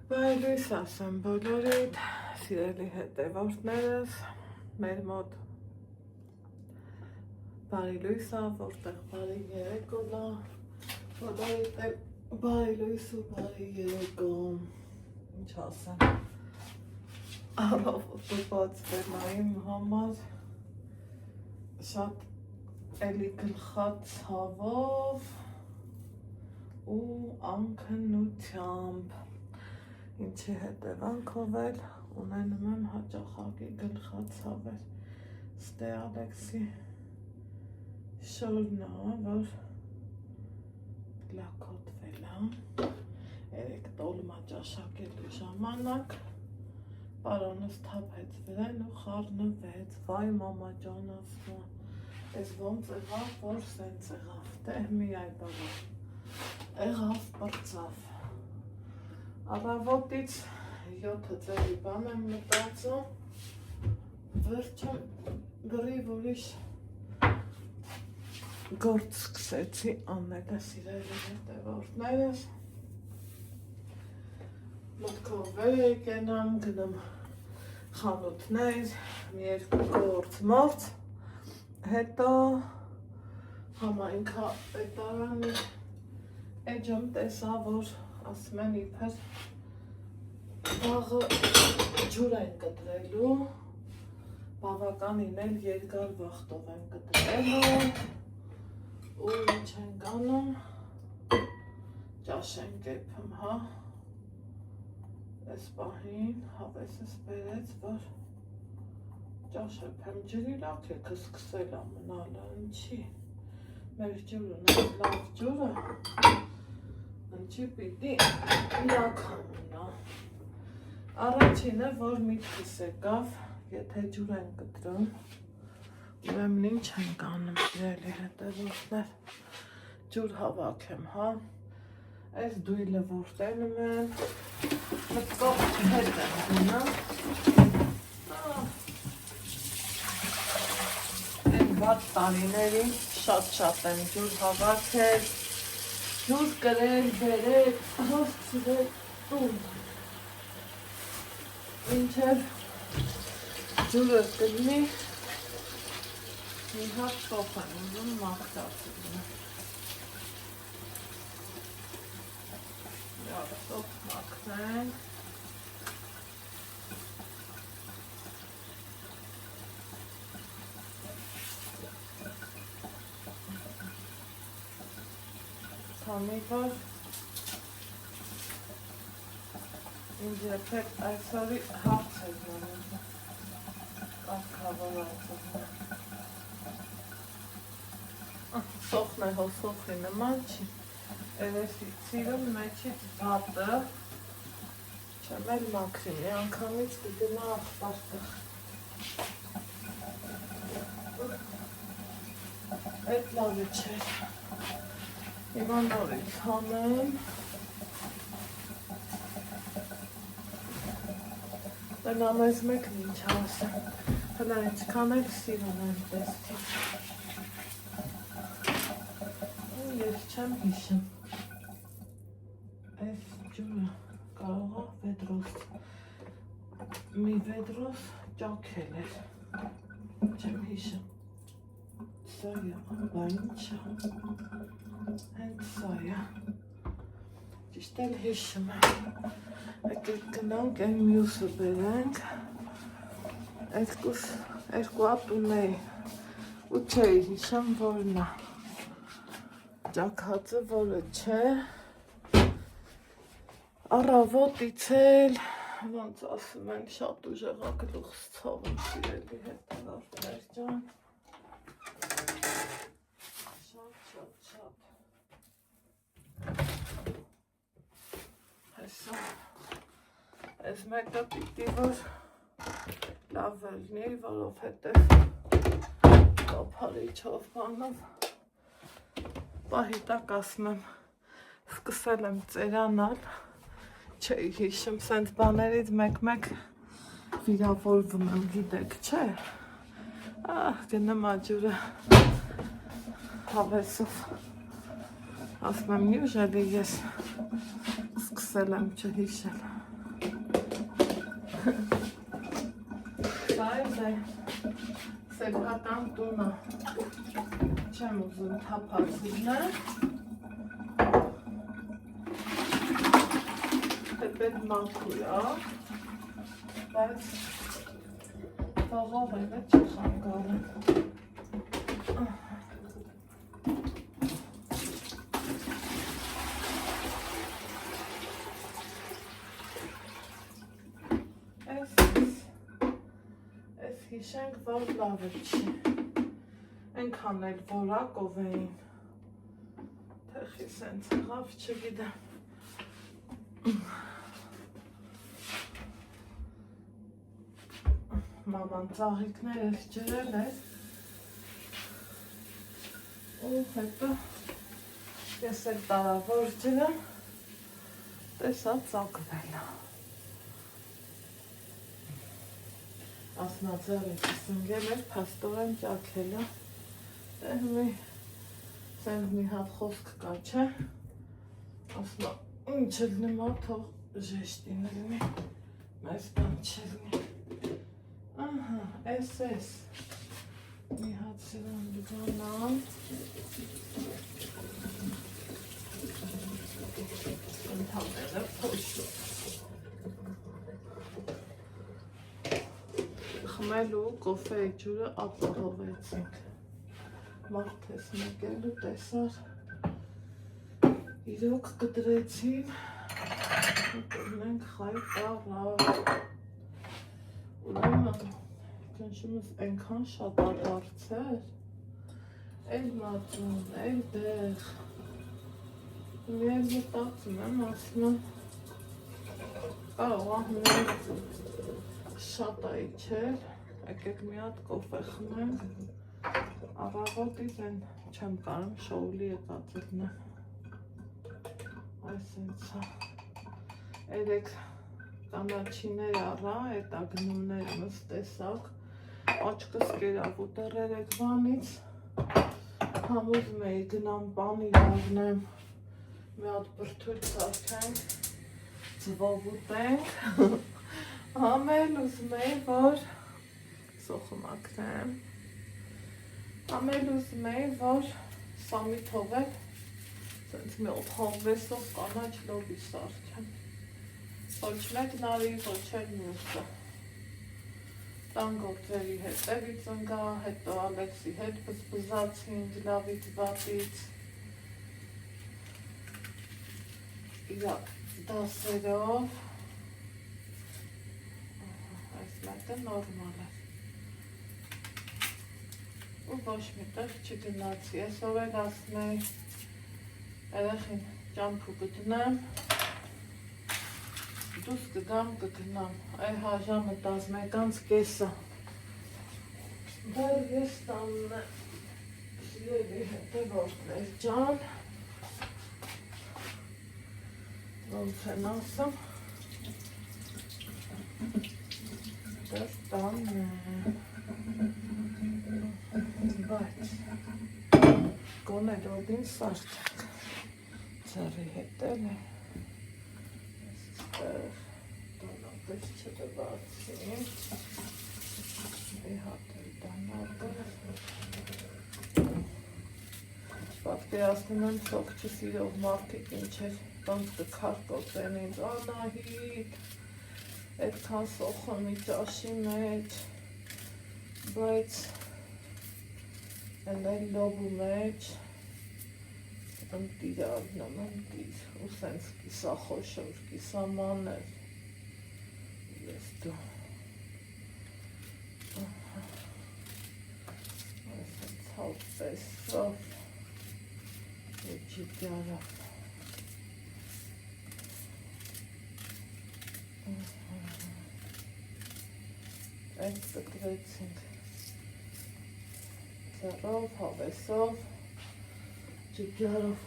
Բարի ասեմ բոլորիդ, սիրելի հետևորդներս, մեր մոտ բարի լույս է, որտեղ բարի երեկո լա, բոլորիդ էլ բարի լույս ու բարի երեկո, ինչ ասեմ, առավոտը բացվել է իմ համար, շատ էլի գլխած ցավով ու անքնությամբ, ինչի հետևանքով էլ ունենում եմ հաճախակի գլխացավեր, ստե Ալեքսի շորնա, որ լակոտվել է, երեկ տոլմա ճաշակելու ժամանակ, պարոնս թափեց վրան ու խառնվեց, վայ մամա ջան ասում, ես ոնց եղավ, որ սենց եղավ, տեղ մի այ բավա, եղավ պրծավ, առավոտից 7 ձերի բան եմ մտածում, վերջում գրիվ ուրիշ գործ սկսեցի անելը սիրելի հետևորդներս, մտքով վեր եկենամ, գնամ խանութներ, մի երկու գործ մորց, հետո համայնքա պետարանի էջում տեսա, որ ասում են իբր վաղը ջուր են կտրելու, բավականին էլ երկար վաղտով են կտրելու ու ինչ են կանում, ճաշ են կեփում, հա, այս պահին հավեսս բերեց, որ ճաշ էփեմ ջրի լաքեքը սկսել է մնալը, ինչի, մեր ջուրն է լավ ջուրը, ինչի պիտի լաքա մնա, առաջինը, որ միտքս եկավ, եթե ջուր են կտրում, ուրեմն ինչ են կանում, սիրելի հետևորդներ, ջուր հավաքեմ, հա, այս դույլը որ տենում եմ, մտքով հետ եմ գնում, այն վատ տարիներին շատ եմ ջուր հավաքել, ջուր կրել, բերել, հասցրել տուն, մինչև ջուրը կլինի, մի հատ սոփ եմ ուզում մաղթացում, սոփ մաղթենք, քանի որ ինձ երբեք այսօրի հարց է գնում, կարգավորացում, սոխն է հո սոխի նման չի, երեսի ծիրում մեջից վատը, չեմ էլ մաքրի, մի անգամից կգնա աղբարտեղ, այդ լավը չէր, հիմա նորից հանեմ, Նա մեզ մեկն ինչ ասեմ, հլա ինչքան էլ սիրում եմ տեսքի, ես չեմ հիշում, այս ջուրը կարող է վեդրոս, մի վեդրոս ճաքել էր, չեմ հիշում, սա է, բա ինչա, հենց սա է, ճիշտ էլ հիշում եմ, եկեք գնանք այն մյուսը բերենք, երկու հատ ունեի, ու չէի հիշում որն է, ճաքածը որը չէ, առավոտից էլ, ոնց ասում են, շատ ուժեղ է գլուխս ցավում սիրելի հետևորդներ ջան, շատ, հեսա, այս մեկը պիտի որ լավ ելնի, որովհետև կապարիչով բանով, պահի տակ ասում եմ, սկսել եմ ծերանալ, չէի հիշում, սենց բաներից մեկ վիրավորվում եմ, գիտեք, չէ, գնեմ աջուրը հավեսով, ասում եմ նյուժելի ես սկսել եմ չհիշել, Սա է սեփական տունը, չեմ ուզում թափած լինել, թեպետ մաքուր է, բայց տաղով էլ չի խանգարում։ Հիշենք, որ լավը չի, ենքան էլ որակով էին, թեխի սենց հղավ չգիտեմ, մաման ծաղիկներ էլ ջրել էր, ու հետո ես էլ տարավոր ջրեմ, տեսա ծակվել է։ Ասնացել ենք սնգել էր, պաստորեն ճակել է, սենց մի հատ խոսք կա չէ, ասնա ինչ էլ նմա թող ժեշտին լինի, մեզ բան չլինի, ահա, ես, մի հատ սրան լուգանամ, ընդհանելը փոշու, խմելու կոֆեի ջուրը ապահովեցինք, մարդես մեկելու տեսար, իրոք կտրեցին, կրնենք խայ պաղա, ուրեմն, կնշումս ենքան շատ ադարձեր, էլ մատուն, էլ դեղ, միև մտացում եմ ասում, կարող ահմեր շատ այ չեր, եկեք մի հատ կոֆե խմենք, առավոտից են չեմ կարում շոուլի եկած ելնեմ, այս ենցա, երեք կանաչիներ առա, էտ ագնումներ մս տեսակ, աչկս կերավ ուտեր երեկվանից, համոզում էի գնամ պանի լավնեմ, մի հատ բրդույթ սարքենք, ձվով ուտենք, համել ուզում էի, որ սոխը մակնեմ, համել ուզում էի, որ սամի թողել, սենց մի օդ հավվեսով կանաչ լոբի սարքեմ, ոչ մեկն արի, ոչ էլ մյուսը, տան գործերի հետևից ընգա, հետո Ալեքսի հետ բզբզացինք լավից վատից, իրա դասերով, մեկը նորմալ է ու ոչ մի տեղ չգնացի, այսօր էլ ասում էի երեխին ճամփու կդնեմ, դուս կգամ կգնամ, այ հաժամը 11:30 դեռ ես տանն է սիրելի հետևորդներ ջան, ոնց են ասում, դեռ տանն է, բայց գոնե ռոբին սարքենք, ձեռի հետել է, տանապես չդվացին, մի հատ էլ տանապը, պատկերացնում եմ սոք չսիրող մարդիկ ինչ էր, ոնց կքարկոտեն ինձ, Անահիտ, այդքան սոխը մի ճաշի մեջ, բայց էլ լոբու մեջ, ընտիր արնում, ընտիր, ու սենց կիսախոշոր, կիսամաներ, ես դու, այսենց հալպեսով, եջի դյարավ, այդ կտրեցինք, ձեռով, հավեսով, ջիգյարով,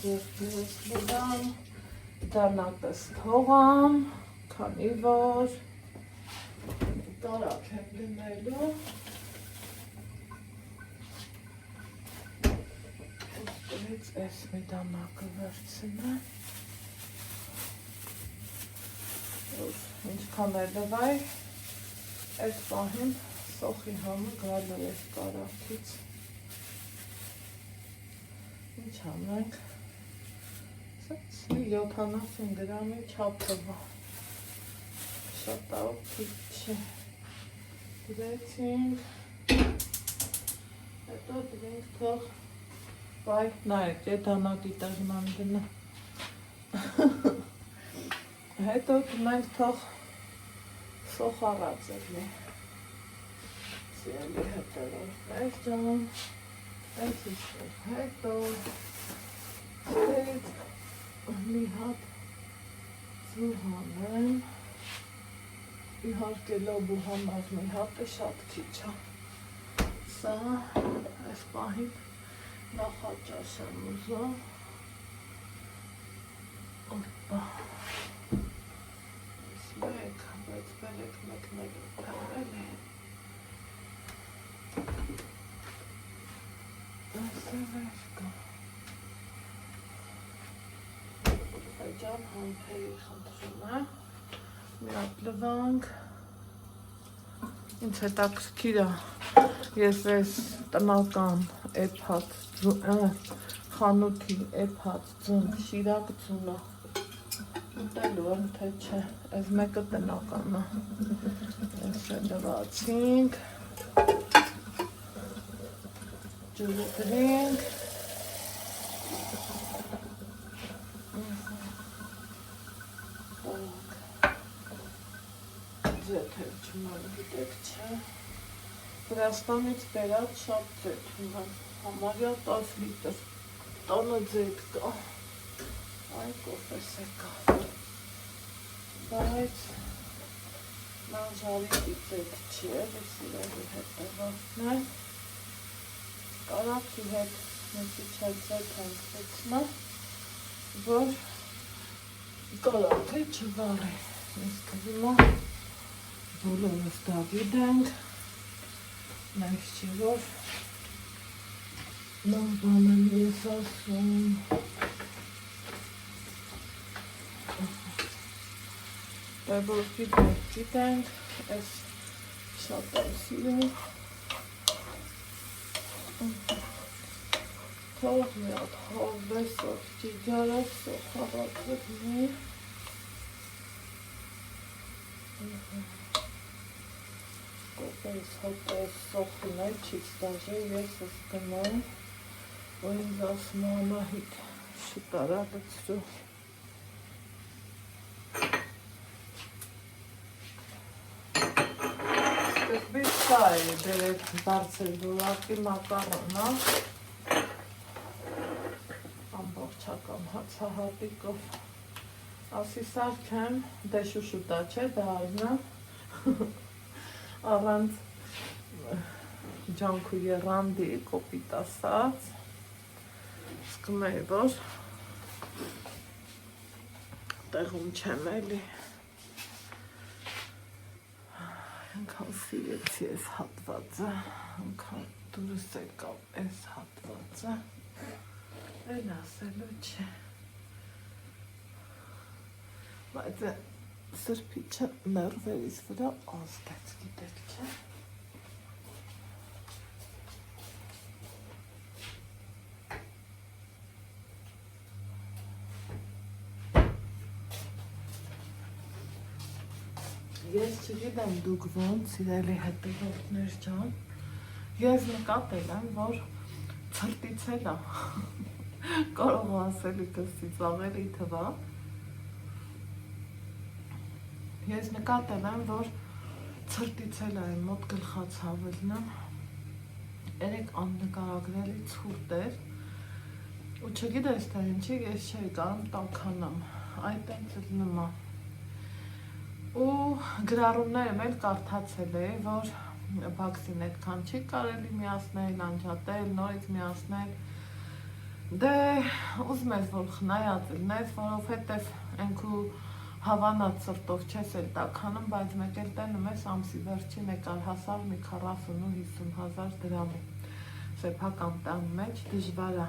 ձերքերս բգամ, դարնակտս թողամ, քանի որ տարակ եմ դնելու, ուստվից ես մի դանակը վերցնեմ, ինչքան էլ դվայ, այդ պահին սոխի համը գալու է կարակից։ Ինչ անենք, 70 գրամի չափով, շատ ավ քիչ չի, դրեցինք, հետո դրենք թող, վայ, նայեք, եդանակի տեղման դնա, հետո դնենք թող սոխ առած էլի, սիրելի հետերով, մեկ ջան, այդ իսկով, հետո, այդ մի հատ ծու հանեմ, իհարկե լոբու համար մի հատ է շատ քիչ է, սա այս պահին նախաճաշ եմ ուզում, օպա, մեկ, բայց բերեք մեկնել կամել է, ասավեր կա, այջան համպերի խնդրում է, մի հատ լվանք, ինձ հետաքրքիր է, ես ես տնական էփած խանութի էփած ձուն, շիրակ ձունը ուտելու եմ, թե չէ, այս մեկը տնական է, ես է լվացինք, ջուրը գրենք, ձեթեր չմանը գիտեք չէ, Վրաստանից բերած շատ ձեթ ունեմ, համարյա 10 լիտր, տանը ձեթ կա, այ կոֆես է կա, բայց մանժարի ձեթ չի է, սիրելի հետևորդն է, կարակի հետ մեկի չել ձեթ ենք վեցնա, որ կարակը չվարի, ես կվիմա, բոլորս դա գիտենք, մենք չի որ նոր բան եմ ես ասում, որ գիտենք, ես շատ եմ սիրում, թող մի հատ հավեսով ճիգարով սոխարացып մի, կոպես հոտես սոխին է, չից դաժե, ես ես գնամ, որ ինձ ասում անահիտ շուտարա դծրու, սկզբից սա է դերեք բարձր դոլակի մակարոնա, ամբողջական հացահատիկով, ասի սարքեմ, դե շուշուտա չէ, դա արնա, առանց ջանք ու եռանդի կոպիտ ասած, սկում է, որ տեղում չեմ էլի, ենքան սիրեցի ես հատվածը, ենքան դուրս եկավ ես հատվածը, էլ ասելու չէ, բայց սրպիչը ներվերիս վրա ազգեց, գիտեք չէ։ Ես չգիտեմ դուք ոնց, սիրելի հետևորդներ ջան, ես նկատել եմ, որ ցրտիցել է, կարող ասելիքս ծիծաղելի թվա, ես նկատել եմ, որ ցրտիցել է մոտ գլխացավելն եմ, երեք աննկարագրելի ցուրտ էր, ու չգիտես թե ինչի, ես չէի կարում տաքանամ, այդ այնց լնումա, ու գրառումներում էլ կարդացել է, որ վաքսին այդքան չի կարելի միացնել, անջատել, նորից միացնել, դե ուզում ես, որ խնայած լնես, որովհետև ենքու հավանած սրտով չես էլ տաքանում, բայց մեկ էլ տենում ես ամսի վերջին եկալ հասավ մի 40 ու 50 հազար դրամի, սեփական տան մեջ դժվար է,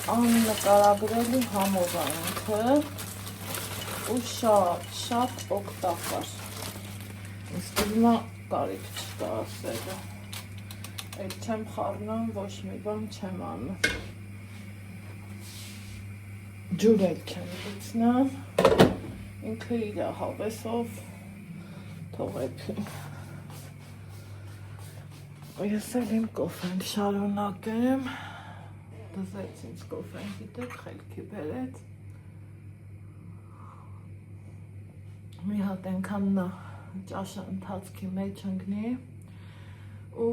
աննկարագրելի համովանքը ու շատ օգտակար։ Ինձ թվում է կարիք չկա ասելը։ Այդ չեմ խառնում, ոչ մի բան չեմ անում։ Ջուր էլ չեմ լցնում, ինքը իր հավեսով թողեցի։ Ես էլ իմ կոֆեն շարունակեմ, դզեց ինձ կոֆեն, գիտեք, խելքի բերեց։ Մի հատ ենքան ճաշը ընթացքի մեջ ընգնի ու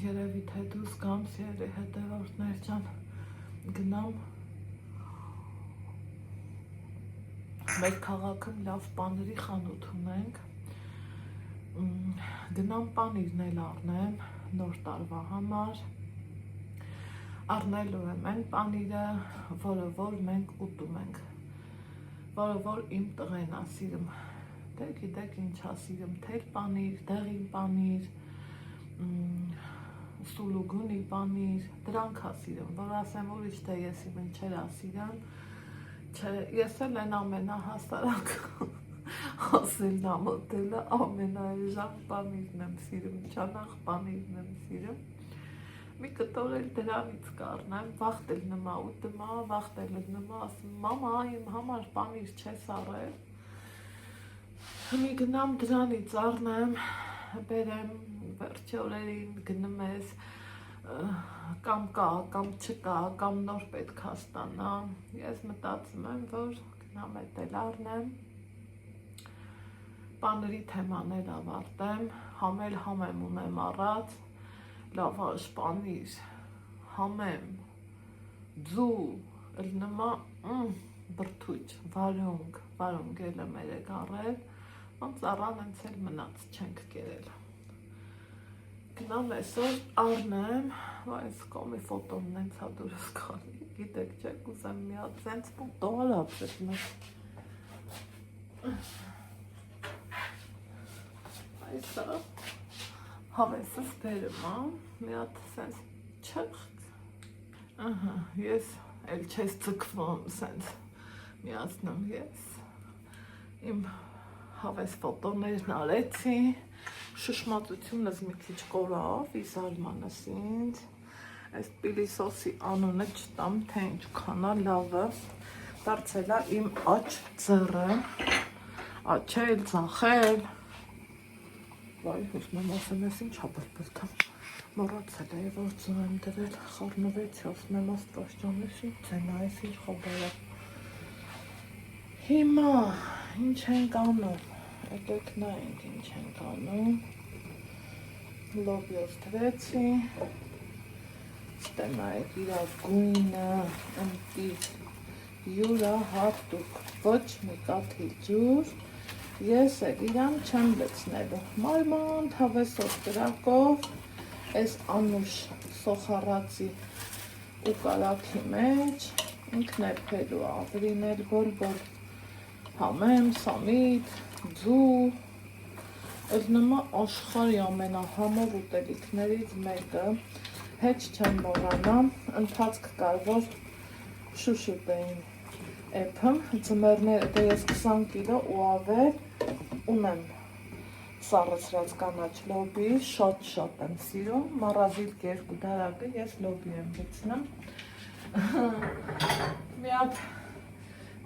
երևի թե դուս կամ սիրելի հետևորդներ ջան գնամ մեր քաղաքում լավ պաների խանութ ունենք, գնամ պանիրն էլ առնեմ նոր տարվա համար, առնելու եմ այն պանիրը, որը որ մենք ուտում ենք, որը որ իմ տղեն ա սիրում, դե գիտեք ինչ ա սիրում, թել պանիր, դեղին պանիր, սուլուգունի պանիր, դրանք ա սիրում, որ ասեմ ուրիշ թե ես իմ ինչեր ա սիրում, չէ, ես էլ են ամենահասարակ ասելն ամոտելը ամենաեժան պանիրն եմ սիրում, չանախ պանիրն եմ սիրում, մի կտոր էլ դրանից կառնեմ, վաղտ էլ նմա ուտմա, վաղտ էլ նմա ասում, մամա իմ համար պանիր չես առել, մի գնամ դրանից առնեմ, բերեմ վերջի օրերին գնում ես, կամ կա, կամ չկա, կամ նոր պետք է ստանամ, ես մտածում եմ, որ գնամ էդ էլ առնեմ, պաների թեման էլ ավարտեմ, համեմ ունեմ առած, լավաշ պանիր, համեմ, ձու, էլ նմա, բրդույթ, վարունգ էլ եմ երեք առել, ոնց առան հենց էլ մնաց չենք կերել։ Գնամ այսօր առնեմ, այս կոմի ֆոտոն նենց հա դուրս գալի, գիտեք չէ, կուզեմ մի հատ սենց ֆոտո արած մեզ։ Այսա հավեսս բերում եմ, մի հատ սենց չխ, ես էլ չես ձգվում սենց միացնում ես, իմ հավես ֆոտոներն արեցի, շշմատությունս մի քիչ կորավ, իզալմանս ինձ, այս պիլիսոսի անունը չտամ, թե ինչքանա լավը, դարձել է իմ աչ ձեռը, աչել, ձախել, վայ, հուսմեմ ասեմ ես ինչ հաբրբրտամ, մոռացել է, որ ձու եմ դրել, խառնվեցի, ասում եմ աստվածջանես ինչ ձենա, այս ինչ խոբայա։ Հիմա, ինչ ենք անում, եկեք նայենք ինչ ենք անում, լոբյոս թվեցի, ստենայեք իրա գույնը, ընտիր, յուրա հատուկ, ոչ մի կաթիլ ջուր, ես էլ իրան չեմ լցնելու, մարմանդ հավեսով կրակով, այս անուշ սոխարացի ու կարակի մեջ, ինքն է փելու ավրին էլ բոլ համեմ, սամիտ, ձու, էլ նմա աշխարի ամենահամով ուտելիքներից մեկը, հետ չեմ մոռանամ, ընթացք կար, որ շուշուտ էին էփմ, ձմեռներ, դե ես 20 կիլո ու ավել ունեմ սառեցրած կանաչ լոբի, շատ եմ սիրում, մառազիլք 2 դարակը ես լոբի եմ գցնում, մի հատ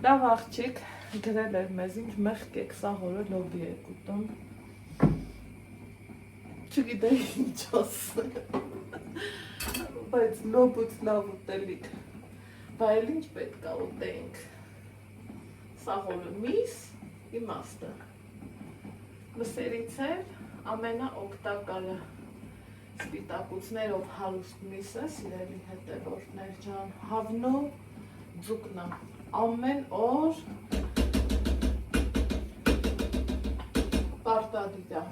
լավ աղջիկ գրել էր մեզ ինչ մեղք եք սաղ օրը լոբի եք ուտում, չգիտեի ինչ ասել, բայց լոբուց լավ ուտելիք, բայց ինչ պետք է ուտենք, սաղ օրը միս, իմաստը, մսերից էլ ամենաօգտակարը, սպիտակուցներով հարուստ միսը, սիրելի հետևորդներ ջան, հավնու ձուկնա, ամեն օր պարտադիր է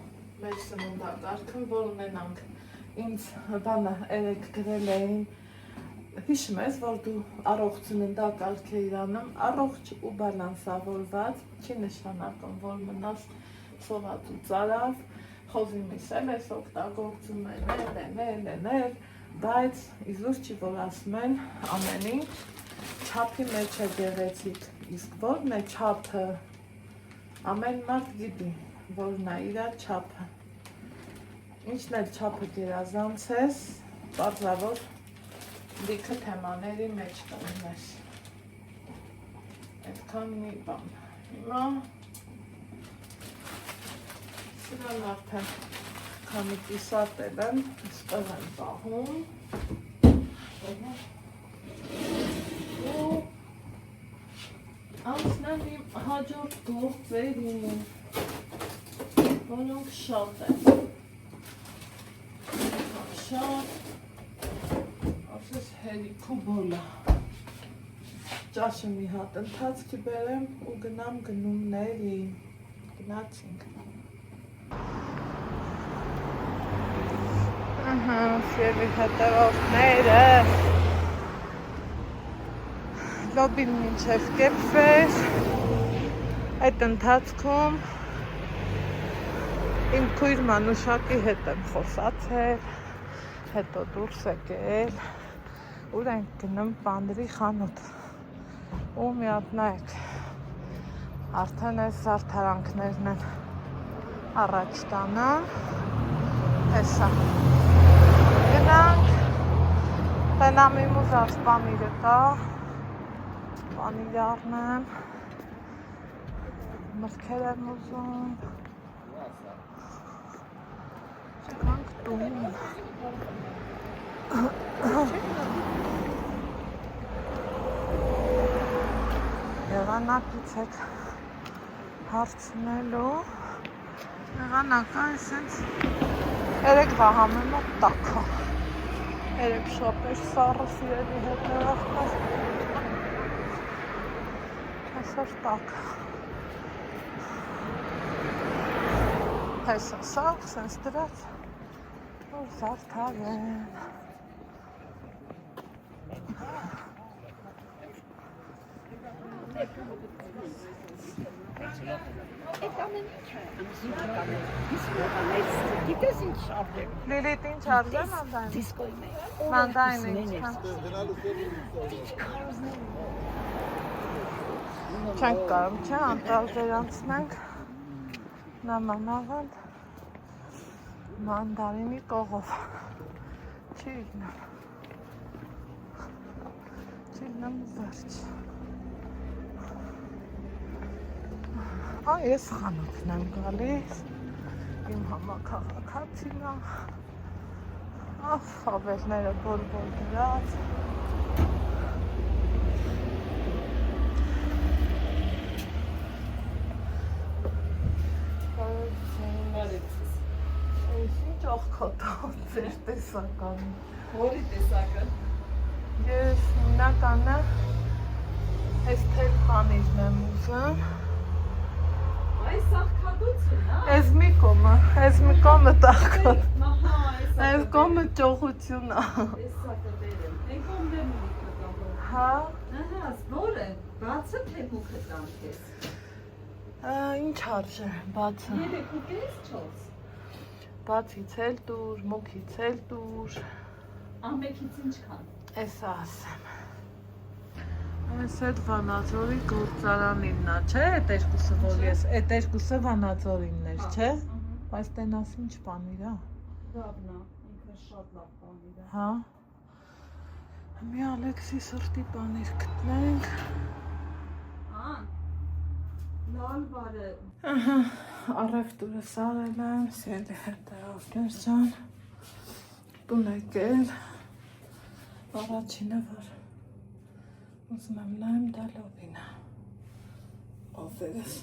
մեր սննդակարգում, որ ունենանք ինձ բանը երեք գրել էին, հիշում ես, որ դու առողջ սննդակարգ էիր անում, առողջ ու բալանսավորված, չի նշանակում, որ մնաս սոված ու ծարավ, խոզի միսել ես օգտագործում են, բայց իզուր չի որ ասում են ամեն ինչ, չափի մեջ է գեղեցիկ, իսկ որն է չափը, ամեն մարդ գիտի, որն է իր չափը։ Ինչն էլ չափը գերազանցես, պարզավոր լիքը թեմաների մեջ կլինես։ Այդքան մի բան։ Հիմա սրան արդեն քանի կիսատել եմ, ստեղ եմ պահում։ Ու անցնեմ իմ հաջորդ գործերին, որոնք շատ են։ Շատ, ասես հերիքու բոլա։ Ճաշը մի հատ ընթացքի բերեմ ու գնամ գնումների։ Գնացինք։ Սիրելի հետևորդները, լոբին մինչև կեպվեց, այդ ընթացքում իմ քույր Մանուշակի հետ եմ խոսացել, հետո դուրս եկել, ուր ենք գնում պանդրի խանութ, ու միատնայք, արդեն այս զարդարանքներն են առաջ տանը, հեսա, գնանք, տենամ իմ ուզած պանիրը կա, պանիր առնեմ, մրգեր եմ ուզում, չեկանք տուն, եղանակից եք հարցնելու, եղանակը այսենց երեկ վահամեմով տակա, երեկ շապեր սառը սիրելի հետևախներ, այսօր տակա, այսը սաղ, սենց դրած, որ զարդար են, Լիլիթ ինչ արժեն անդայն? Մանդայն ինչ, չենք կարում, չէ, անտրալ դերանցնենք, նամանավան մանդարինի կողով, չի իգնամ վերջ, ես խանութն եմ գալիս, իմ համաքաղաքացինա, ավերները բոլ-բոլ դրած, ինչ աղքատան ձեր տեսականը։ Որի տեսակը։ Ես մինականը այս թել պանիրն եմ ուզում։ Այս աղքատություն, այս մի կոմը տաղքատ։ Այս կոմը ճողություն է։ Տեսակը դերեմ, են կոմն եմ մուքը տաղով։ Հա։ Զոր է, բացը թե մուքը տանք ես։ Ինչ արժե, բացը։ 3.5-4։ Բացից էլ տուր, մուքից էլ տուր։ Ամեքից ինչքան։ Էսա ասեմ։ Այս այդ Վանաձորի գործարանինն է, չէ, այդ երկուսը, որ ես, այդ երկուսը Վանաձորինն էր, չէ։ Բայց տենաս ինչ պանիր է։ Լավն է, ինքը շատ լավ պանիր է։ Հա։ Մի Ալեքսի սրտի պանիր գտնենք։ Լալ բարը։ Առևտուրը սարել եմ, սիրելի հետևորդներ ջան, տուն եկել, առաջինը, որ ուզում եմ նայեմ, դա լոբինը, ովերս,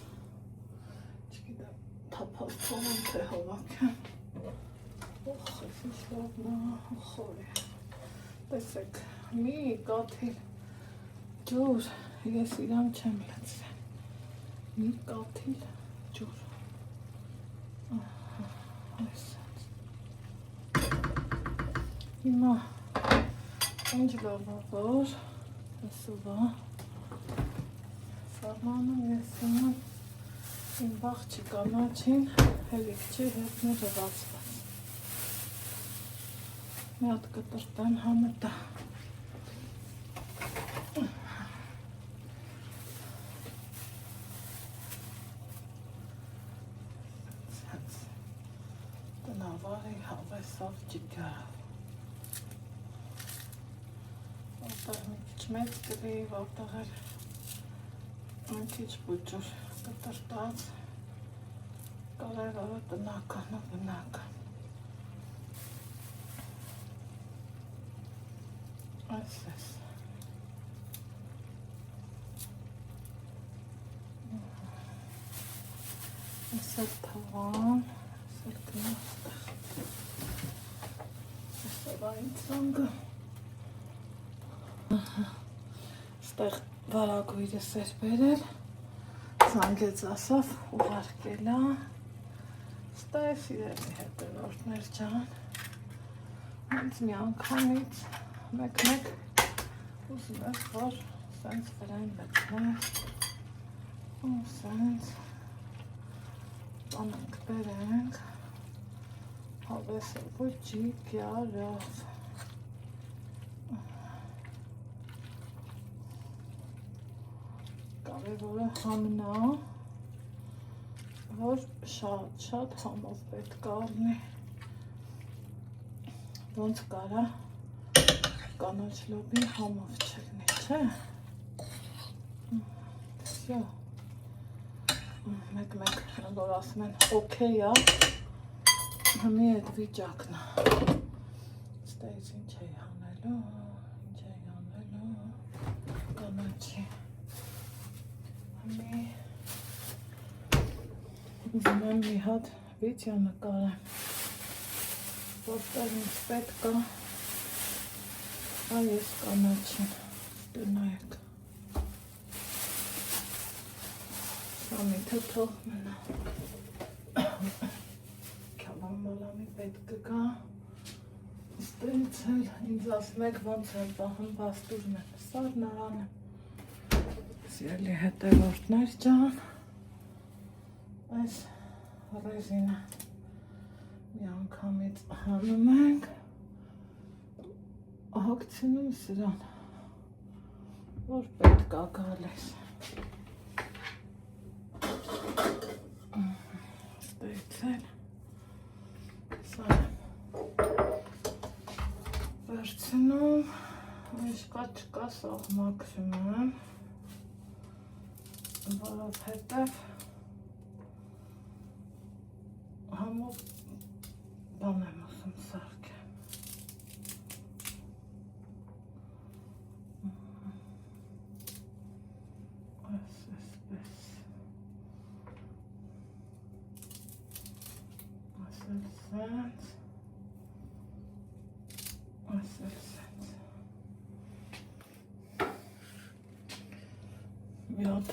չգիտեմ, թափասում եմ, թե հավաքեմ, ուխ, ես ինչ լավն է, խոր է, տեսեք, մի կաթիլ ջուր, ես իրան չեմ լծրել, մի կաթիլ ջուր, այսած, հիմա, ինչ լավավոր, Սուվա Սարմանում ես իման իմ բաղջի կանաչին հելիք չի հետներ հվացված մի հատ կտրտեմ համետա ավարի հավեսով ջիգարով։ Որտեղ մի քիչ մեծ կլի, որտեղ էլ մի քիչ բուջուր կտրտած, կարևորը տնական ու բնական։ Այս ես։ Այսել թավան, այսել կնաստեղ, այսել այն ծանգը, ստեղ վարագույրս էր բերել, ծանգեց ասավ, ուղարկելա, ստեղ սիրելի հետևորդներ ջան, հենց մի անգամից մեկ ուզում եք, որ սենց վրան լծներ, ու սենց անենք բերենք, հավեսը բուջիկ ярով, կարևորը համնա, որ շատ համով պետք առնի, ոնց կարա կանաչ լոբին համով չլնի, չէ, սյո, մեկ, որ ասում են օքեյ ա, հմի էդ վիճակն ա, ստեղից ինչ էի հանելու, կանաչի, հմի, ուզում եմ մի հատ վիդեո նկարեմ, որտեղ ինձ պետք ա, այս կանաչին, տնայեք, սամի թթող մնա, կյալան մալամի պետք կգա, ստենց էլ ինձ ասմեք ոնց էլ բահում բաստուրն են, սարնարան եմ, սիրելի հետևորդներ ջան, այս ռեզինը մի անգամից հանում ենք, հագցնում սրան, որ պետք ա գալես, ստեցել, սա վերցնում, չկա սաղմակրում եմ, որովհետև համով բան եմ ասում սարքեմ, ասել սենց, մի հատ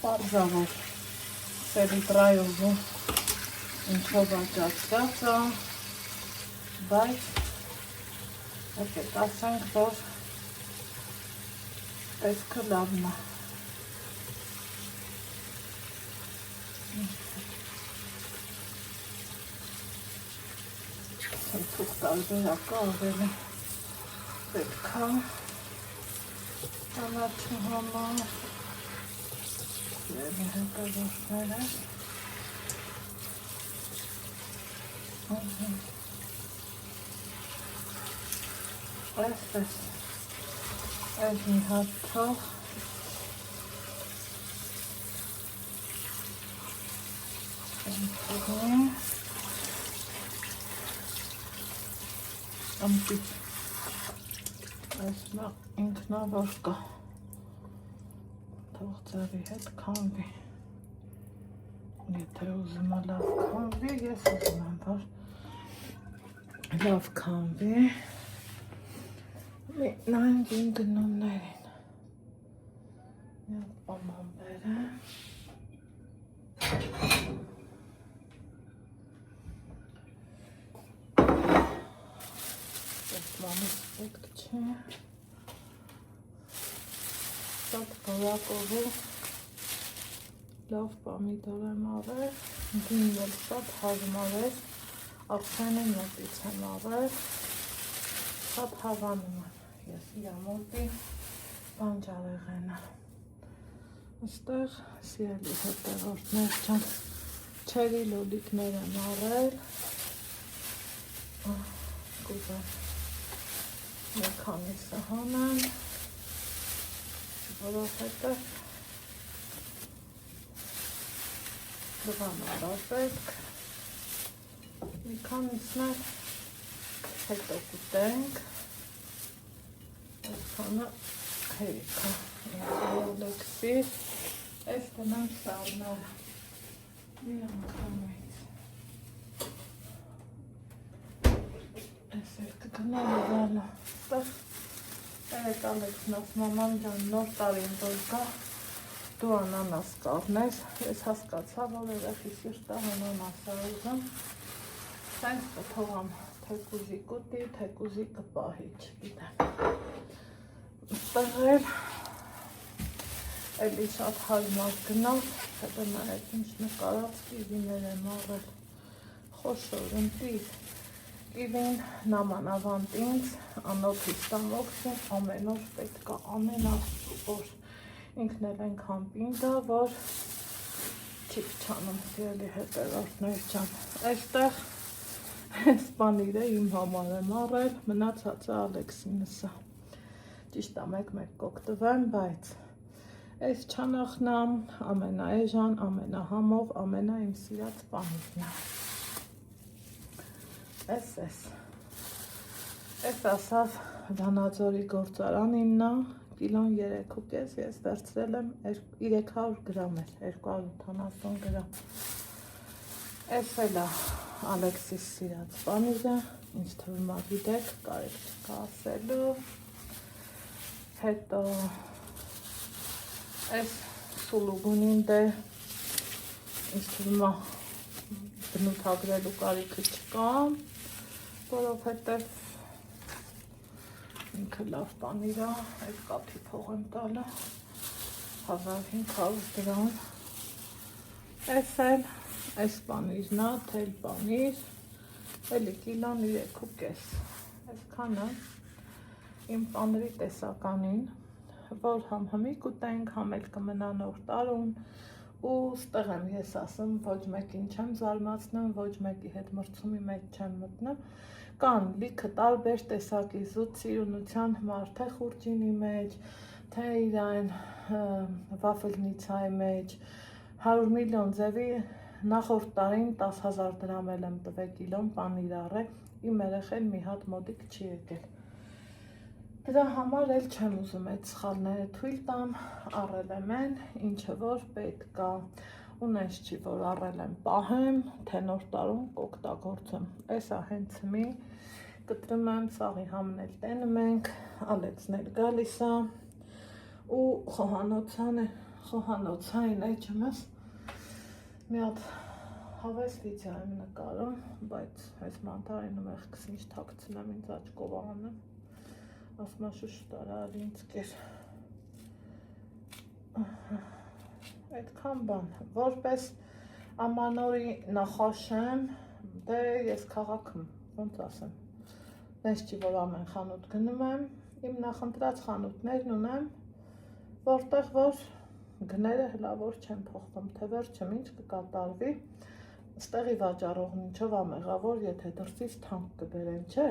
պարզավոր սելիտրայով ինչով աճացված ա, բայց եկեք ասենք, որ տեսքը լավն ա, թուղ տարբերակը ավելի պետք ա կանաչի համար, սիրելի հետևորդները, այսպես, այս մի հատ թող, ամպից, այս ինքնավոր կա, թող ձևի հետ կանվի, եթե ուզում է լավ կանվի, ես ուզում եմ, որ լավ կանվի, նայենք իմ գնումներին, մի հատ պաման բերեմ, Մամից պետք չէ, շատ բորակովու լավ պամիդոր եմ ավեր, գինն էլ շատ հարմար էր, աղցանը նոտից եմ ավեր, շատ հավանում եմ, ես իրամոտի բանջարեղենը, այստեղ սիրելի հետևորդներ ջան, չերի լոլիկներ եմ առել, կուզեմ մի քանի սահան եմ, որովհետև դրան արարվեք, մի քանիսն էլ հետո կուտենք, այսքանը հերիքա, Rolex-ի, այս տնեմ սարնալ, մի անգամից, այս էլ կգնալ ուղալը, ստեղ Այդ Ալեքսն ասում մաման ջան նոր տարին որ գա դու անանաս կառնես, ես հասկացա, որ երեխի սիրտը անանաս է ուզում, սենց կթողամ թեկուզի կուտի, թեկուզի կպահի, չգիտեմ, ստեղ էլի շատ հարմար գնալ, հետո նայեք ինչ նկարած կիվիներ եմ առել, խոշոր ընտիր, կիվին նամանավանդ ինձ, անոթից տամոքսին, ամեն օր պետք է ամեն օր ինքն էլ ենքան պինդ է, որ չի փչանում սիրելի հետևորդներ ջան, այստեղ սպանիրը իմ համար եմ առել, մնացածը Ալեքսինսը, ճիշտ է մեկ կօգտվեմ, բայց այս չանախն ամենաէժան, ամենահամով, ամենա իմ սիրած սպանիրն է, Այս ասավ Վանաձորի գործարանինն է, կիլոն 3.5, ես վերցրել եմ 300 գրամ էր, 280 գրամ, այս էլ է Ալեքսիս սիրած սպանիրը, ինչ թվում է գիտեք, կարեք չկա ասելու, հետո այս սուլուգունին դե, ինչ թվում է բնութագրելու կարիքը չկա, որովհետև ինքը լավ պանիր է, այդ կաթի փող եմ տալը, 1500 դրամ, այս էլ, այս պանիրն է, թել պանիր, էլի կիլոն 3.5, այսքանը իմ պանիրի տեսականին, որ համ հմի կուտենք, համ էլ կմնա նոր տարուն, ու ստեղ եմ ես ասում, ոչ մեկին չեմ զարմացնում, ոչ մեկի հետ մրցումի մեջ չեմ մտնում, կան լիքը տարբեր տեսակի զուտ սիրունության համար, թե խուրջինի մեջ, թե իրան վաֆելնիցայի մեջ, 100 միլիոն ձևի նախորդ տարին 10,000 դրամ էլ եմ տվել կիլոն պանիր առել, իմ երեխեն մի հատ մոտիկ չի եկել։ Դրա համար էլ չեմ ուզում այդ սխալները թույլ տամ, առել եմ են, ինչը որ պետք է, ունես չի, որ առել եմ պահեմ, թե նոր տարում կօգտագործեմ։ Էսա հենց մի կտրում եմ, սաղի համն էլ տենում ենք, Ալեքսն էլ գալիս է, ու խոհանոցային էջումս մի հատ հավես վիդեո եմ նկարում, բայց այս մանթարին ու մեղքս ինչ թաքցնեմ ինձ աչկով անեմ, ասմա շուշ տարալ ինձ կեր, այդքան բան, որպես ամանորի նախաշեմ, դե ես քաղաքում, ոնց ասեմ, նես չի, որ ամեն խանութ գնում եմ, իմ նախընտրած խանութներն ունեմ, որտեղ որ գները հլավոր չեն փոխվում, թե վերջում ինչ կկատարվի, ստեղի վաճառողն ինչով ամեղավոր, եթե դրսից թանկ կբերեն, չէ,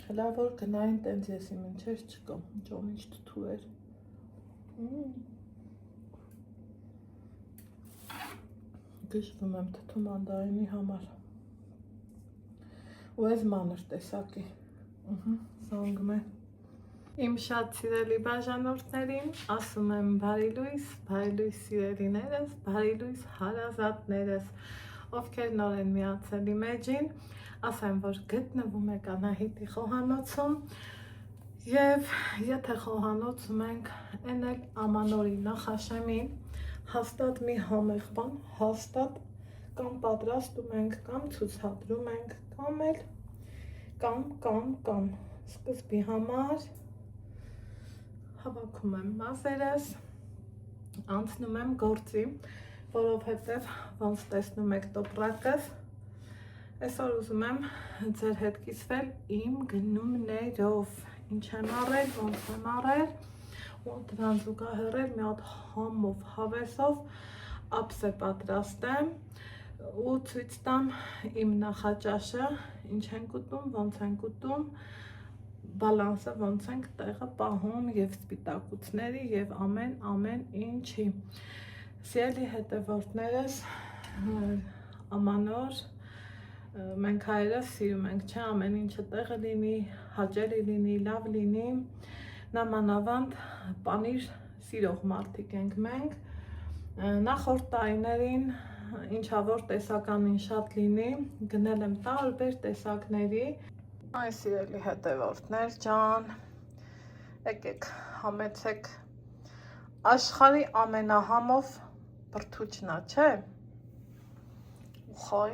հլավոր գնային տենց ես իմ ինչեր չկամ, ինչով ինչ թթու էր, գշվում եմ թթու մանդարինի համար, ու ես մանր տեսակի, զանգում է, իմ շատ սիրելի բաժանորդներին, ասում եմ բարի լույս սիրելիներս, բարի լույս հարազատներս, ովքեր նոր են միացել իմ էջին, ասեմ, որ գտնվում եք Անահիտի խոհանոցում, և եթե խոհանոցում ենք, են էլ ամանորի նախաշեմին, հաստատ մի համեղ բան, հաստատ կամ պատրաստում ենք, կամ ցուցադրում ենք, կամ էլ կամ սկզբի համար հավաքում եմ մազերս, անցնում եմ գործի, որովհետև ոնց տեսնում եք տոպրակս, այսօր ուզում եմ ձեր հետ կիսվել իմ գնումներով, ինչ եմ առել, ոնց եմ առել, Դրան զուգահեռ մի հատ համով հավեսով ափս է պատրաստեմ ու ցույց տամ իմ նախաճաշը, ինչ ենք ուտում, ոնց ենք ուտում, բալանսը ոնց ենք տեղը պահում եւ սպիտակուցների եւ ամեն ինչի։ Սիրելի հետևորդներս, ամանոր մենք հայերս սիրում ենք, չէ՞, ամեն ինչը տեղը լինի, հաճելի լինի, լավ լինի։ Նամանավանդ պանիր սիրող մարդիկ ենք մենք։ Նախորդ տարիներին ինչավոր տեսականին շատ լինի, գնել եմ տարբեր տեսակների։ Այ սիրելի հետևորդներ ջան, եկեք համեցեք աշխարհի ամենահամով բրդուճնա, չէ՞։ Ուխայ,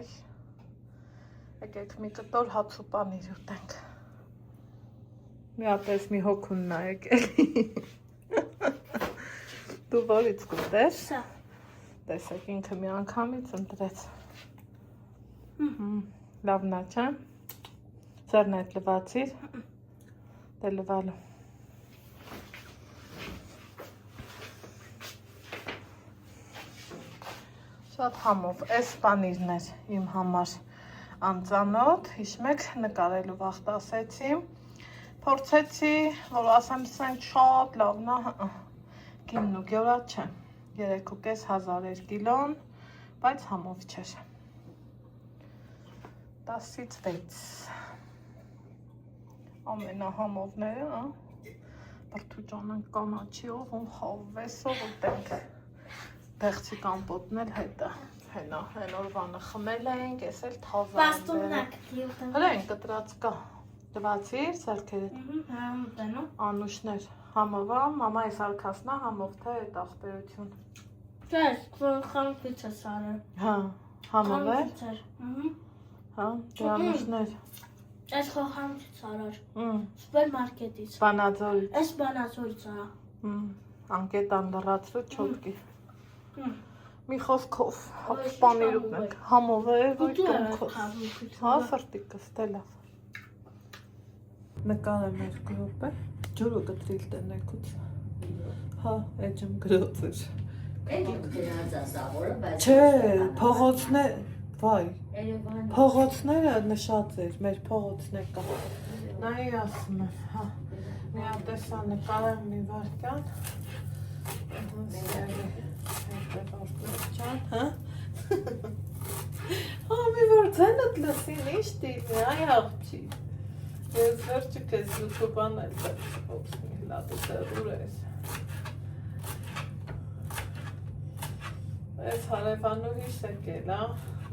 եկեք մի կտոր հաց ու պանիր ուտենք։ Մի հատես մի հոգուն նայեք էլի։ Դու որից կուտես։ Տեսեք ինքը մի անգամից ընտրեց։ Լավն է, չէ՞։ Ձեռն այդ լվացիր։ Դե լվալու։ Շատ համով, այս պանիրն էր իմ համար անծանոթ, հիշում եք, նկարելու վաղտ ասեցի, փորձեցի, որ ասեմ սենք շատ լավն է, գինն ու գյորած չէ, 3.5 էր կիլոն, բայց համով չէր, 10-ից 6, ամենահամովները, բրդուճան ենք կանաչիով ու հավեսով ուտենք, բեղցի կամպոտն էլ հետը, հեն օրվանը խմել ենք, ես էլ թազան հրեն կտրած կա, դվացիր սարքերդ, անուշներ, համովա, մամա ես արկասնա համով թե այդ աղբերություն։ Չես, խամքից է սարը։ Հա, համով է։ Հա, դե անուշներ։ Ես խամքից սարար, սպեր մարկետից։ Բանաձորից։ Ես բանաձորից արա։ Անկետան լրացրու չոտկի։ Մի խոսքով, պանիր ուտնենք, համով է, ոյ կնքով, հա, սրտիկս, դե լավ։ Նկարեմ էր գրոպ է, ջուրը կտրիլ տենեքուց, հա, էջմ գրոց էր։ Չէ, փողոցներ, վայ, փողոցները նշած էր, մեր փողոցն է կա, նայի ասում եմ, հա, մի ատեսա նկարեմ մի վարկյան, Համի որ ձենդ լսին ինչ տիլի, այ աղջի Ես վերջը կեզ YouTube-ան էլ դեպսի լատը դերուր ես Ես հարևանուհիս եկել,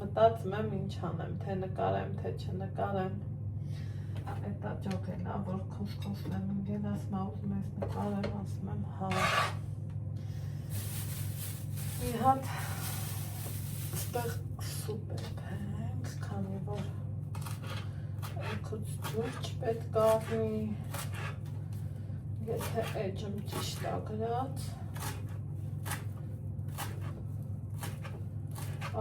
մտածում եմ ինչ անեմ, թե նկարեմ, թե չնկարեմ Էտա ջոգել, որ քոս-քոսն եմ ինգել ասում ուզում ես նկարեմ, ասում եմ հա Մի հատ ստեղ սուպեր պենք, քանի որ Այքուց ջուրջ պետք առնի, եթե էջմ ճիշտ ագրած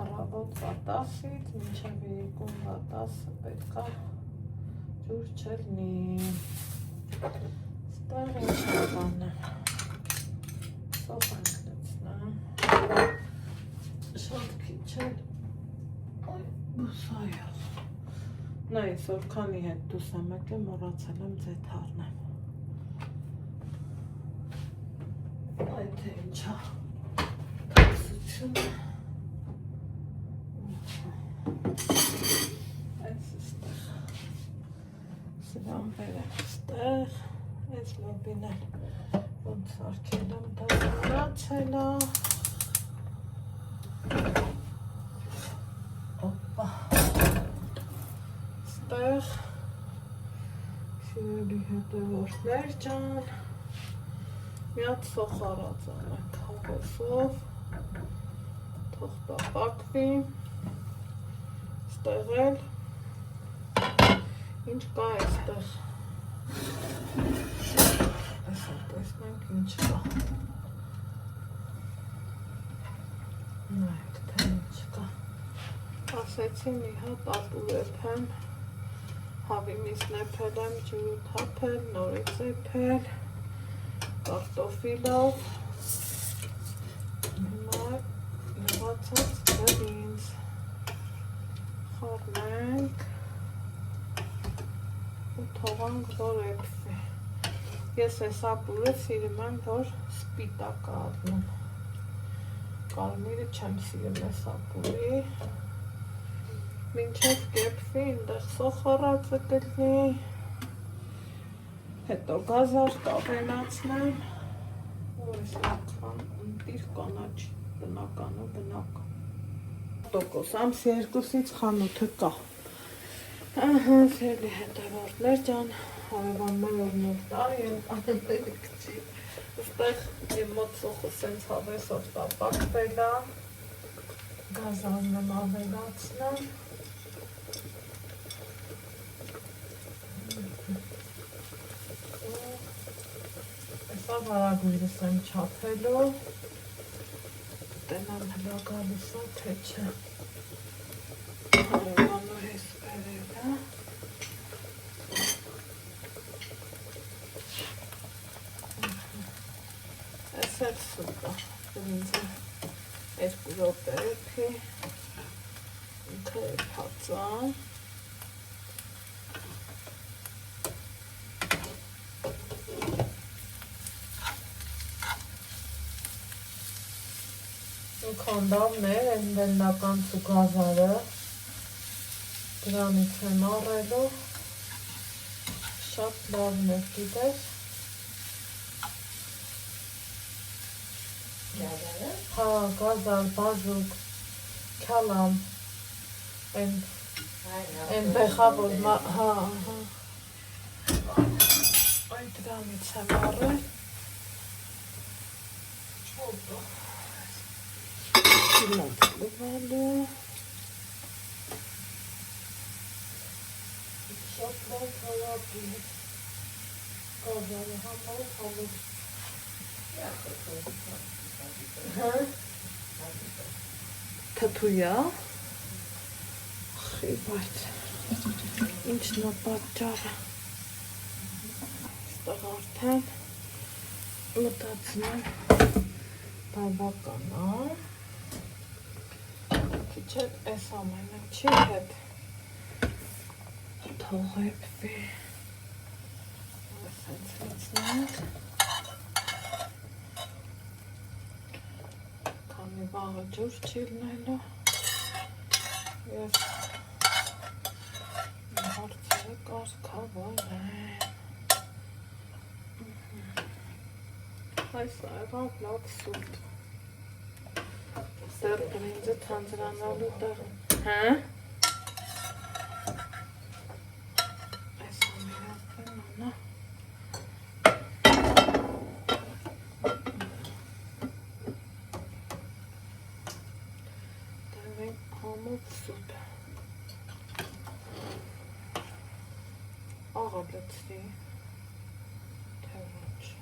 առավոտ վատասից, մինչև իրիկուն վատասը պետք է ջուր չելնի Ստեղ ինչ ականեմ Սոս անքնեցնեմ Շատ քիչ էլ Այ բուսայով Նայս որքանի հետ դուս եմ եկել մոռացել եմ ձեթ առնեմ Այ թե ինչա Թաքսությունը Այս ստեղ Սրան բերեմ ստեղ Այս լոբին էլ ոնց արկել եմ դա զրացել է Օպա Ստեղ Սիրելի հետևորդներ ջան Մի հատ սոխ առած անենք հավեսով Թող տապակվի Ստեղ էլ Ինչ կա այստեղ Այսօր տեսնենք ինչ կա Նայեք թե ինչ կա Ասեցի մի հատ ապուր եփեմ Հավի միս նեփել եմ ջուրը թափել, նորից եփել կարտոֆիլով, հիմա լվացած բրինձ խառնենք ու թողանք, որ էպվի։ Ես այս ապուրը սիրում եմ, որ սպիտակ է առնում։ Կարմիրը չեմ սիրում այս ապուրի։ Մինչև կեպվի, այնտեղ սոխարածը կլինի։ Հետո գազար կավենացնեմ, որ այս անգամ ընտիր կանաչ բնական ու բնական։ Տոկոս ամս 2-ից խանութը կա։ Ահա, սերի հետևորդներ ջան, հարևաններ օրնով տար եմ անտերի կչի։ Ոստեղ իմ մոտ սոխը սենց հավեսով տապակվել է, գազարն եմ ավելացնում։ Սա վարագույրս եմ չափելու, տենամ հլա գալիս է, թե չէ։ Հարևանու հես բերել է։ Այս էլ սուտ է, բրինձը 2 րոպե էփի, ինքը էփած է։ Քանդավներ են բեննական ծուգազարը, դրանից եմ առելու, շատ լավն է գիտես։ Գազարը? Հա, գազար, բազուկ, քալամ, են բեխավոր, հա, այդ դրանից եմ առել, չոբը։ Լավ լվալու, շատ լավ հարապի, գազարը համար համար, թթույա, խի բայց, ինչն է պատճառը, ստեղ արդեն մտածում եմ բավական է, Քիչ էս ամենը չի հետ թողեպվի, ասենց լիցնենք, քանի վաղը ջուր չի լնելու, ես հարցերը կարգավորեմ, այս այղավ լավ սուտ, Դեռ բրինձը թանձրանալու տեղ, հա? Այս ամենապեն անա։ Դրվենք համոտ սուտ։ Աղա լծվի, թե ոչ։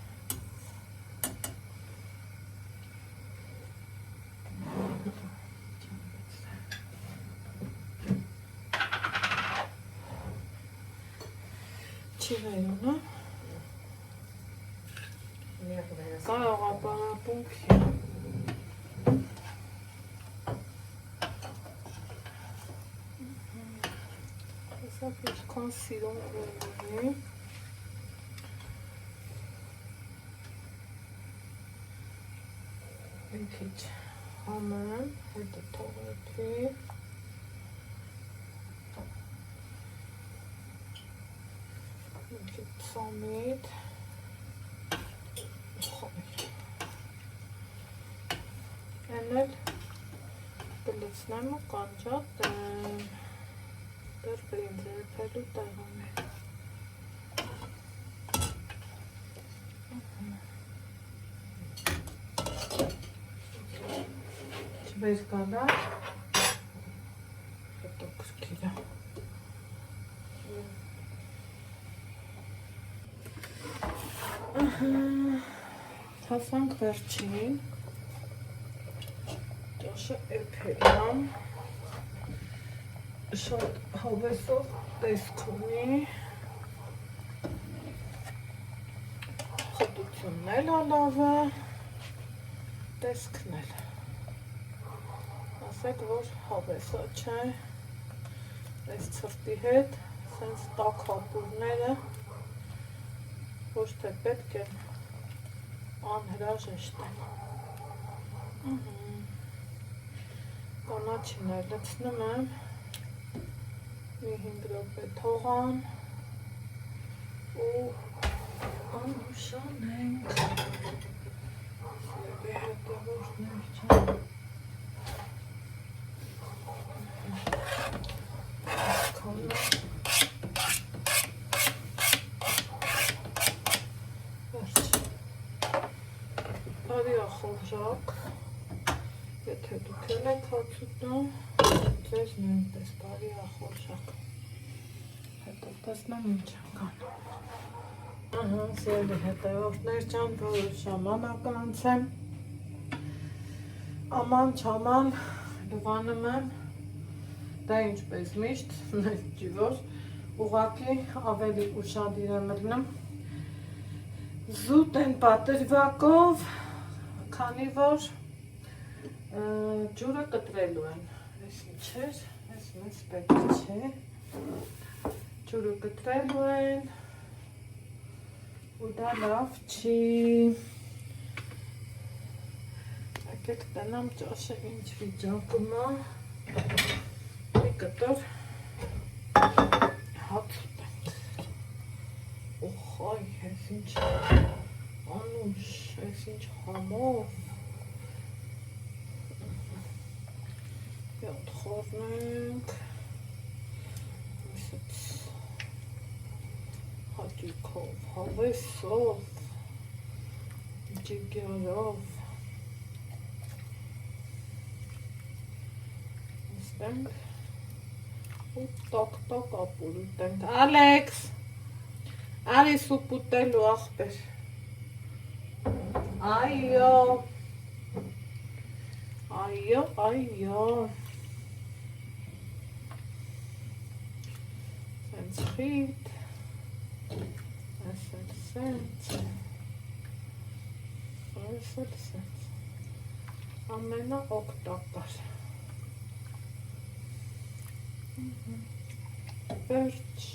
Չի վերունը, կարող ապարապունքի, հեսա ինչքան սիրում վերունի, Մի քիչ համեմ, հետո թողեցի։ Մի քիչ սամիտ։ Էնել կլցնեմ ու կանջատեմ։ Դեռ բրինձը եփելու տեղում է։ Չվեր գալա, հետո կրկիրա։ Հասանք վերջին, ճաշը էփել եմ, շատ հավեսով տեսք ունի, խտություն Լուծումն էլ ալավը, տեսքն էլ։ Ասեք, որ հավեսա չէ, այս ծրտի հետ, սենց տակ հապուրները, ոչ թե պետք են անհրաժեշտ են։ Կանաչին էլ լցնում եմ, մի 5 րոպե թողան ու անուշանենք։ Սեպի հետևորդներ չան։ Խորժակ, եթե դուք էլ եք հաց ուտում, ձեզ նույնպես բարի ախորժակ, հետո տեսնեմ ինչ ական։ Սիրելի հետևորդներ ջան, որ ժամանակ անցեմ, աման չաման լվանում եմ, դա ինչպես միշտ, չի որ, ուղղակի ավելի ուշադիր եմ ելնում, զուտ են պատրվակով, քանի որ ջուրը կտրելու են, այս ինչ էր, այս մեզ պետք չէ, ջուրը կտրելու են ու դա լավ չի, եկեք տնամ ճաշը ինչ վիճակում է, մի կտոր հաց ուտենք, ուխայ, այս ինչ անուշ, այս ինչ համով, յոտ խորնենք, իսեց հատիկով, հավեսով, ջիգյարով, իստենք ու տակ ապուր ուտենք, Ալեքս, արի սուպ ուտելու աղբեր, այո, այո, այո, սենց խիտ, ասել սենց, ասել սենց, ամենա օգտակար, վերջ,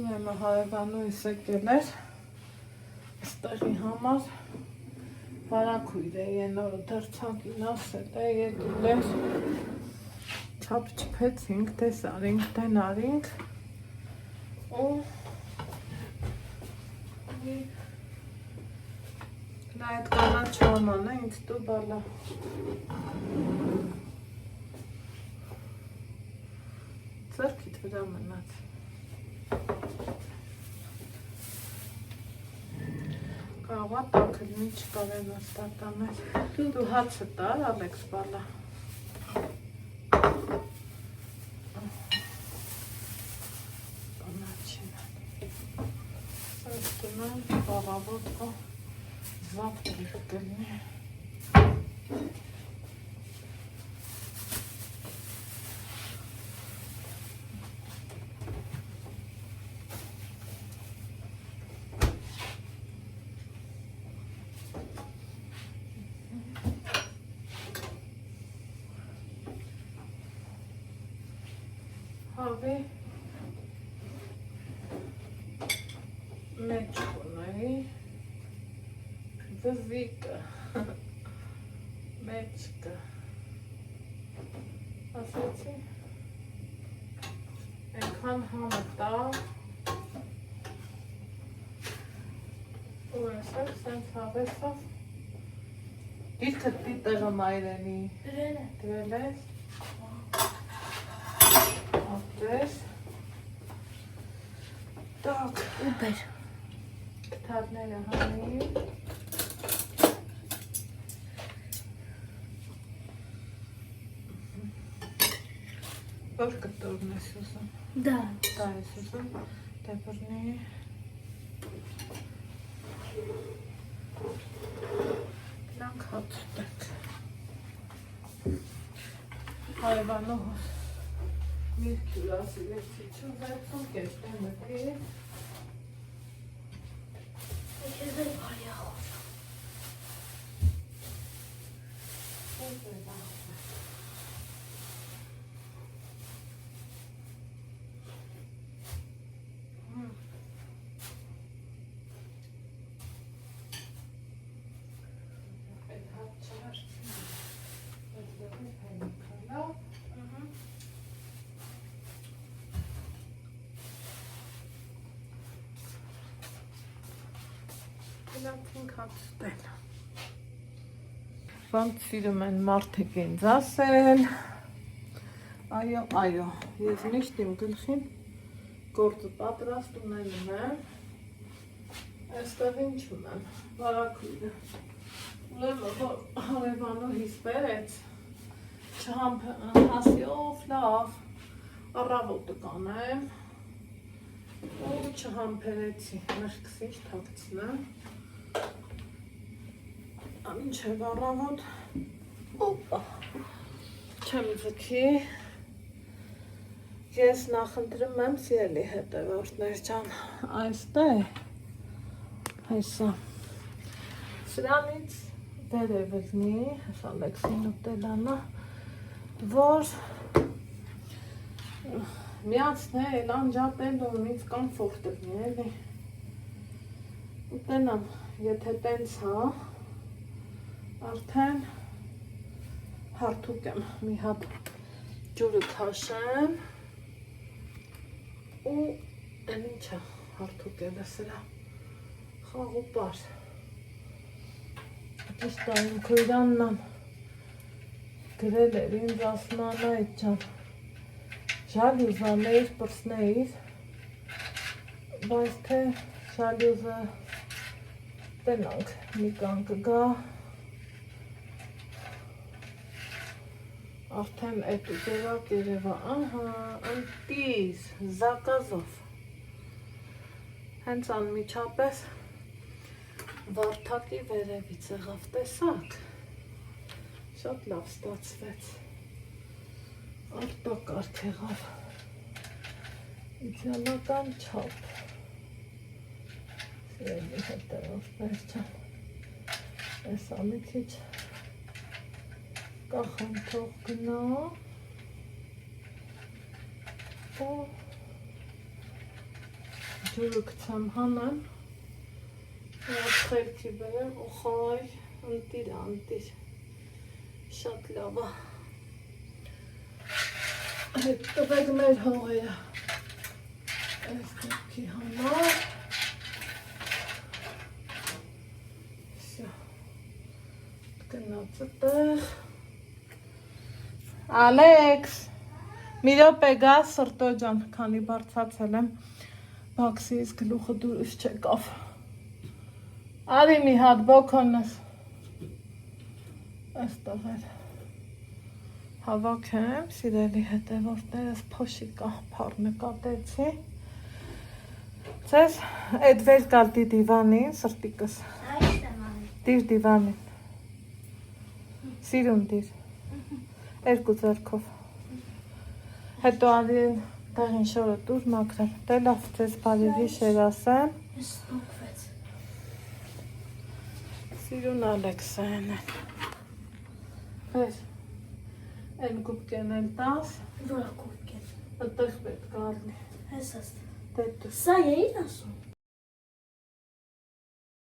ուրեմն հարևանուհիս եկել էր, ստեղի համար վարակույր է ենորը դրցակին ասել է եկել էր, չապ չպեցինք, տես արինք, տեն արինք ու նա այդ կանաչ աման է ինձ դու բալա ծրքիտ վրա մնաց Կարողա տակլնի չկարեն աստատանել դու հացը տար Ալեքս բալա Բաղավոտը զավտրի կգլնի Հավի մեջ կունայի վզիկը մեջկը ասեցի ենքան համը տա ու այսօր սենց հավեսով գիրքը տեղը մայրենի դրել ես ապտես տակ ու բեր Թարները հանի Որ կտորն ես ուզում Դա ես ուզում դեպրնի Գնանք հաց ուտենք Հարևանուհուս Միրք յուրասիրեցի չուզեցում կեստեմ մտի Քեզ էլ բարի ախոս։ Ոնց սիրում են մարդիկ ինձ ասել, այո, ես միշտ իմ գլխին գործը պատրաստ ունենում եմ, այստեղ ինչ ունեմ, վարակույրը, ուրեմն որ հարևանուհիս բերեց, չհասիով լավ, առավոտը կանեմ, ու չհամբերեցի, մերքս ինչ թաքցնեմ, մինչև առավոտ, օպա, չեմ ձգի, ես նախընտրում եմ սիրելի հետևորդներ ջան, այստեղ, հեսա, սրանից վերև ելնի, հեսա լեքսին ուտելանա, որ միացնել, անջատել ու ինձ կամֆորտ ելնի, էլի, ուտենամ, եթե տենց հա, արդեն հարթուկ եմ, մի հատ ջուրը քաշեմ ու են ինչը հարթուկ է լսրա, խաղուպար, ճիշտ այն քույրաննան գրել էր ինձ ասնանա էդ ճան, ժալյուզանեիր, պրսնեիր, բայց թե ժալյուզը տենանք մի կան կգա, արդեն էդ ուտևակ երևա, ահա, ընտիս, զակազով, հենց անմիջապես վարդակի վերևից եղավ, տեսակ, շատ լավ ստացվեց, արտակարգ եղավ, իդեալական չափ, սիրելի հետևորդներ ջան, էսա մի քիչ կախան թող գնա ու ջուրը գցեմ հանեմ ու խելքի բերեմ ու խայ ընտիր, շատ լավ է, հետ տվեք մեր հողերը, այս դեպքի համար, գնաց տեղ, Ալեքս, մի րոպե գա սրտո ջան, քանի բարձացել եմ, բաքսից գլուխը դուրս չեկավ, արի մի հատ բոքոնս, այստեղ էր, հավաքեմ, սիրելի հետևորդներս փոշի կաղփար նկատեցի, ձեզ էդ վեր կալտի դիվանին, սրտիկս, դիր դիվանին, սիրում դիր, երկու ձեռքով, հետո արին տեղին շորը դուր մաքրեմ, դե լավ ձեզ բարի վիշեր ասեմ, սիրուն Ալեքսեն են, ես, են կուպկեն են տաս, Որը կուպկեն, ըտեղ պետք ալնի, ես աստ, դե դու, սա էին ասում,